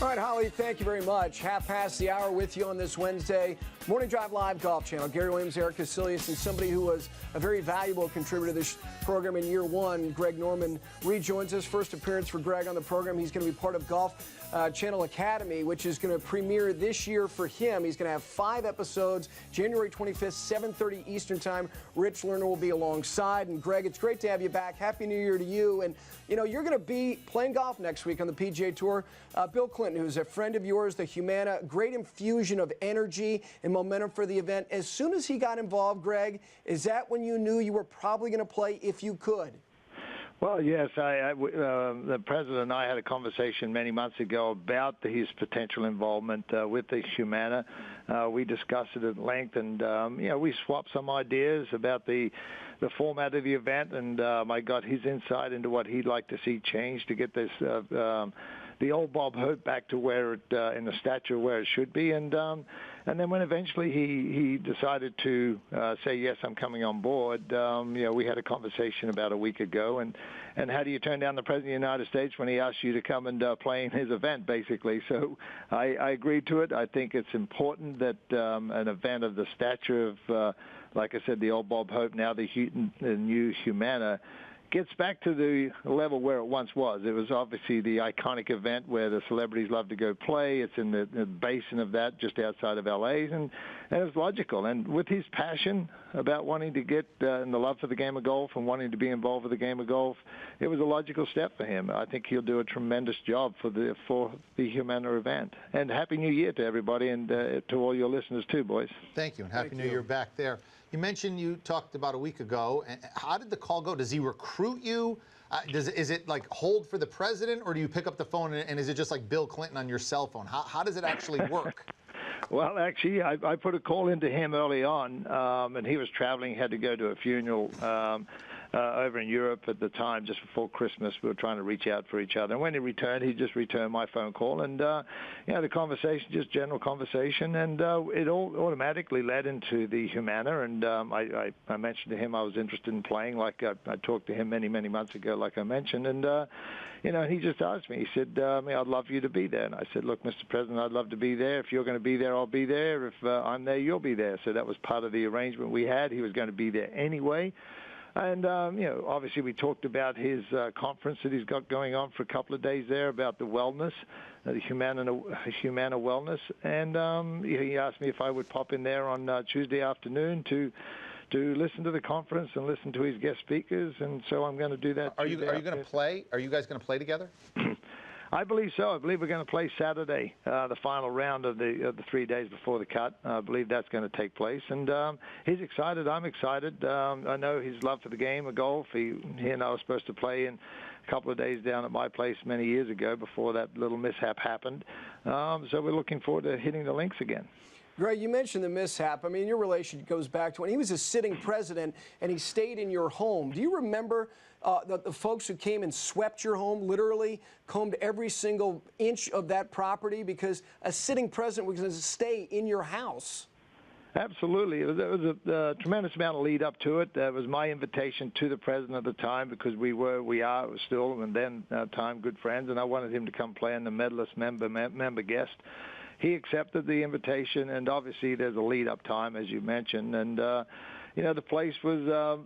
All right, Holly, thank you very much. Half past the hour with you on this Wednesday. Morning Drive Live Golf Channel. Gary Williams, Eric Casillas, and somebody who was a very valuable contributor to this program in year one, Greg Norman, rejoins us. First appearance for Greg on the program. He's going to be part of Golf Channel Academy, which is going to premiere this year for him. He's going to have 5 episodes, January 25th, 7:30 Eastern Time. Rich Lerner will be alongside. And Greg, it's great to have you back. Happy New Year to you. And, you know, you're going to be playing golf next week on the PGA Tour. Bill Clinton, who's a friend of yours, the Humana, great infusion of energy and momentum for the event. As soon as he got involved, Greg, is that when you knew you were probably going to play if you could? Well, yes, the president and I had a conversation many months ago about his potential involvement with the Humana. We discussed it at length, and we swapped some ideas about the format of the event, and I got his insight into what he'd like to see change to get this the old Bob Hope back to where it in the stature where it should be, and then when eventually he decided to say yes, I'm coming on board. We had a conversation about a week ago, and how do you turn down the president of the United States when he asks you to come and play in his event, basically? So I agreed to it. I think it's important that an event of the stature of, like I said, the old Bob Hope, now the new Humana, gets back to the level where it once was. It was obviously the iconic event where the celebrities love to go play. It's in the basin of that, just outside of L.A., and it's logical. And with his passion about wanting to get and the love for the game of golf and wanting to be involved with the game of golf, it was a logical step for him. I think he'll do a tremendous job for the Humana event. And Happy New Year to everybody, and to all your listeners too, boys. Thank you, and Happy New Year back there. You mentioned you talked about a week ago. How did the call go? Does he recruit you? Is it like hold for the president, or do you pick up the phone and is it just like Bill Clinton on your cell phone? How does it actually work? Well, actually, I put a call into him early on, and he was traveling, had to go to a funeral over in Europe at the time, just before Christmas. We were trying to reach out for each other. And when he returned, he just returned my phone call. And, the conversation, just general conversation, and it all automatically led into the Humana. And I mentioned to him I was interested in playing, like I talked to him many, many months ago, like I mentioned. And, he just asked me, he said, I'd love for you to be there. And I said, look, Mr. President, I'd love to be there. If you're going to be there, I'll be there. If I'm there, you'll be there. So that was part of the arrangement we had. He was going to be there anyway. And, obviously we talked about his conference that he's got going on for a couple of days there about the wellness, the Humana wellness. And he asked me if I would pop in there on Tuesday afternoon to listen to the conference and listen to his guest speakers. And so I'm going to do that. Are you going to play? Are you guys going to play together? I believe so. I believe we're going to play Saturday, the final round of the 3 days before the cut. I believe that's going to take place. And he's excited. I'm excited. I know his love for the game of golf. He and I were supposed to play in a couple of days down at my place many years ago before that little mishap happened. So we're looking forward to hitting the links again. Greg, you mentioned the mishap. I mean, your relationship goes back to when he was a sitting president and he stayed in your home. Do you remember the folks who came and swept your home, literally combed every single inch of that property because a sitting president was going to stay in your house? Absolutely. There was a tremendous amount of lead up to it. It was my invitation to the president at the time because we are still, and then time, good friends, and I wanted him to come play in the medalist member guest. He accepted the invitation, and obviously there's a lead-up time, as you mentioned. And, the place was,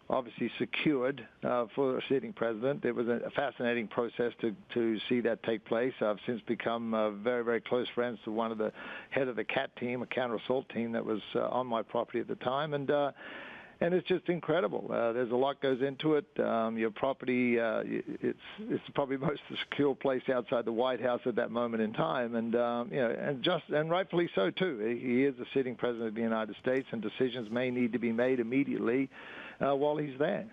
obviously secured for a sitting president. It was a fascinating process to see that take place. I've since become very, very close friends to one of the head of the CAT team, a counter-assault team that was on my property at the time. And it's just incredible. There's a lot goes into it. Your property, it's probably most secure place outside the White House at that moment in time, and and rightfully so too. He is the sitting president of the United States, and decisions may need to be made immediately while he's there.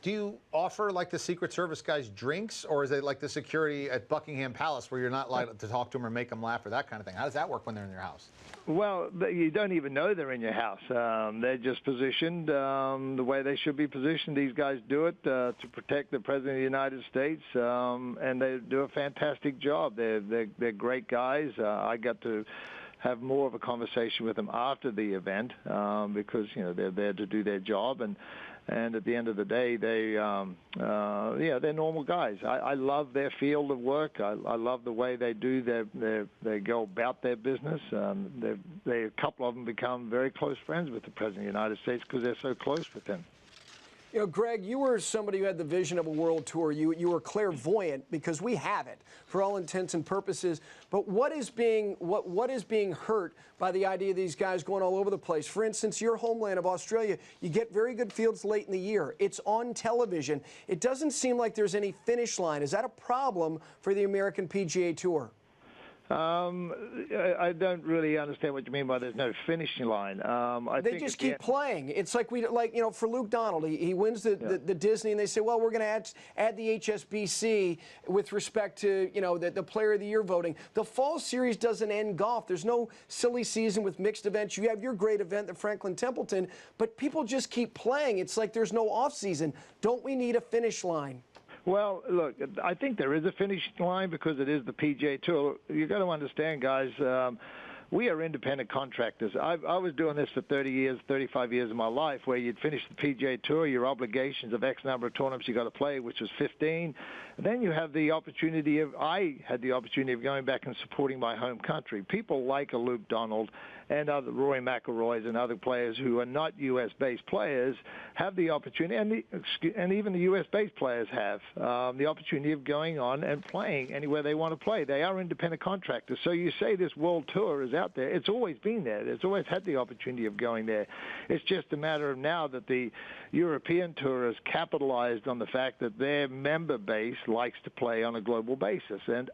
Do you offer, like the Secret Service guys, drinks, or is it like the security at Buckingham Palace where you're not allowed to talk to them or make them laugh or that kind of thing? How does that work when they're in your house? Well, you don't even know they're in your house. They're just positioned the way they should be positioned. These guys do it to protect the President of the United States, and they do a fantastic job. They're great guys. I got to have more of a conversation with them after the event because they're there to do their job, and And at the end of the day, they're normal guys. I love their field of work. I love the way they do they go about their business. A couple of them become very close friends with the President of the United States because they're so close with him. You know, Greg, you were somebody who had the vision of a world tour. You were clairvoyant because we have it for all intents and purposes. But what is being hurt by the idea of these guys going all over the place? For instance, your homeland of Australia, you get very good fields late in the year. It's on television. It doesn't seem like there's any finish line. Is that a problem for the American PGA Tour? I don't really understand what you mean by there's no finishing line. They just keep playing. It's like for Luke Donald, he wins the Disney, and they say, well, we're going to add the HSBC with respect to the Player of the Year voting. The fall series doesn't end golf. There's no silly season with mixed events. You have your great event, the Franklin Templeton, but people just keep playing. It's like there's no off season. Don't we need a finish line? Well, look, I think there is a finish line because it is the PGA Tour. You've got to understand, guys, we are independent contractors. I was doing this for 30 years, 35 years of my life, where you'd finish the PGA Tour, your obligations of X number of tournaments you got to play, which was 15. And then you have the opportunity I had the opportunity of going back and supporting my home country. People like a Luke Donald and other Rory McIlroys and other players who are not U.S.-based players have the opportunity, and even the U.S.-based players have the opportunity of going on and playing anywhere they want to play. They are independent contractors. So you say this world tour is out there. It's always been there. It's always had the opportunity of going there. It's just a matter of now that the European tour has capitalized on the fact that their member base likes to play on a global basis. And,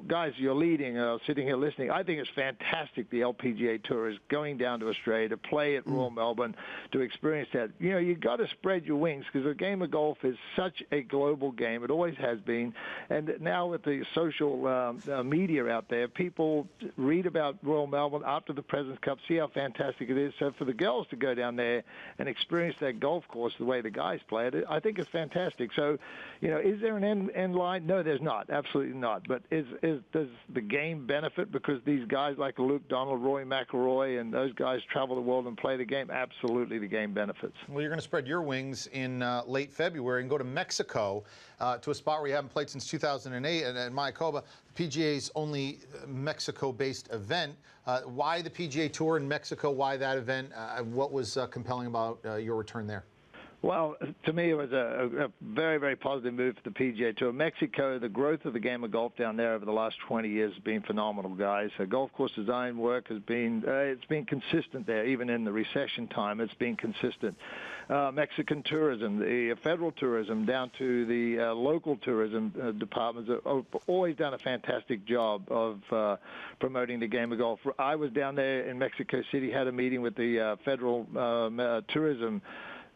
guys, you're leading, sitting here listening. I think it's fantastic the LPGA Tour is going down to Australia to play at Royal Melbourne, to experience that. You've got to spread your wings because the game of golf is such a global game. It always has been. And now with the social media out there, people read about Royal Melbourne after the President's Cup, see how fantastic it is. So for the girls to go down there and experience that golf course the way the guys play it, I think it's fantastic. So, is there an end line? No, there's not. Absolutely not. But does the game benefit because these guys like Luke Donald, Rory McIlroy, and those guys travel the world and play the game? Absolutely, the game benefits. Well, you're going to spread your wings in late February and go to Mexico to a spot where you haven't played since 2008 at Mayakoba, PGA's only Mexico-based event. Why the PGA Tour in Mexico? Why that event? What was compelling about your return there? Well, to me, it was a very, very positive move for the PGA Tour. Mexico, the growth of the game of golf down there over the last 20 years has been phenomenal, guys. Golf course design work has been it's been consistent there, even in the recession time. It's been consistent. Mexican tourism, the federal tourism, down to the local tourism departments have always done a fantastic job of promoting the game of golf. I was down there in Mexico City, had a meeting with the federal tourism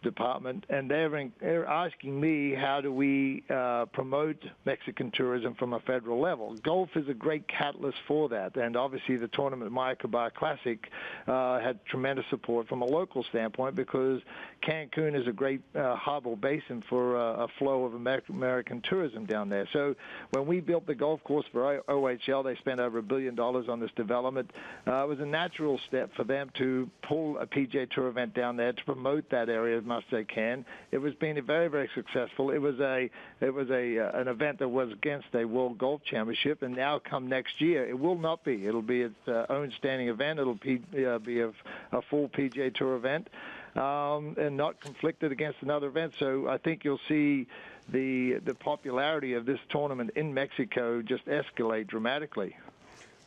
department, and they're asking me how do we promote Mexican tourism from a federal level. Golf is a great catalyst for that, and obviously the tournament Mayakoba Classic had tremendous support from a local standpoint because Cancun is a great hub or basin for a flow of American tourism down there. So when we built the golf course for OHL, they spent over $1 billion on this development. It was a natural step for them to pull a PGA Tour event down there to promote that area as much as they can. It was being very, very successful. It was an event that was against a World Golf Championship, and now come next year, it will not be. It'll be its own standing event. It'll be a full PGA Tour event. And not conflicted against another event. So I think you'll see the popularity of this tournament in Mexico just escalate dramatically.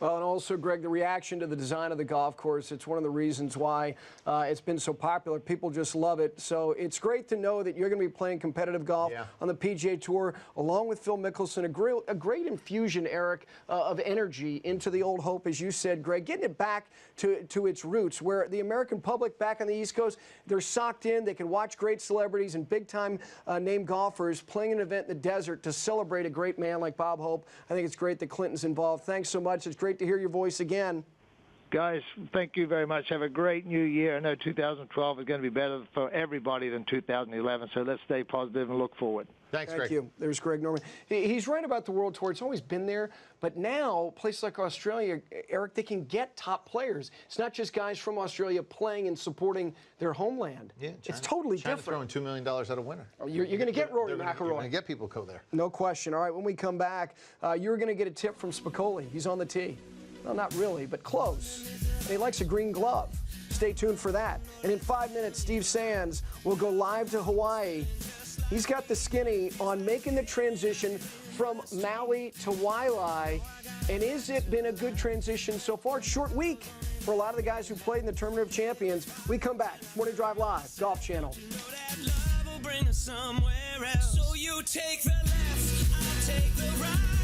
Well, and also, Greg, the reaction to the design of the golf course, it's one of the reasons why it's been so popular. People just love it. So it's great to know that you're going to be playing competitive golf on the PGA Tour, along with Phil Mickelson. A great infusion, Eric, of energy into the old hope, as you said, Greg, getting it back to its roots, where the American public back on the East Coast, they're socked in. They can watch great celebrities and big-time name golfers playing an event in the desert to celebrate a great man like Bob Hope. I think it's great that Clinton's involved. Thanks so much. It's great to hear your voice again. Guys, thank you very much. Have a great new year. I know 2012 is going to be better for everybody than 2011, so let's stay positive and look forward. Thanks, Thank Greg. you. There's Greg Norman. He's right about the World Tour. It's always been there, but now places like Australia, Eric, they can get top players. It's not just guys from Australia playing and supporting their homeland. Yeah, it's totally China's different. throwing $2 million at a winner. Oh, you're going to get Rory McIlroy. You're going to get people go there. No question. All right, when we come back, you're going to get a tip from Spicoli. He's on the tee. Well, not really, but close. And he likes a green glove. Stay tuned for that. And in 5 minutes, Steve Sands will go live to Hawaii. He's got the skinny on making the transition from Maui to Wailea. And has it been a good transition so far? Short week for a lot of the guys who played in the Tournament of Champions. We come back. Morning Drive Live, Golf Channel. So you take the left, I'll take the right.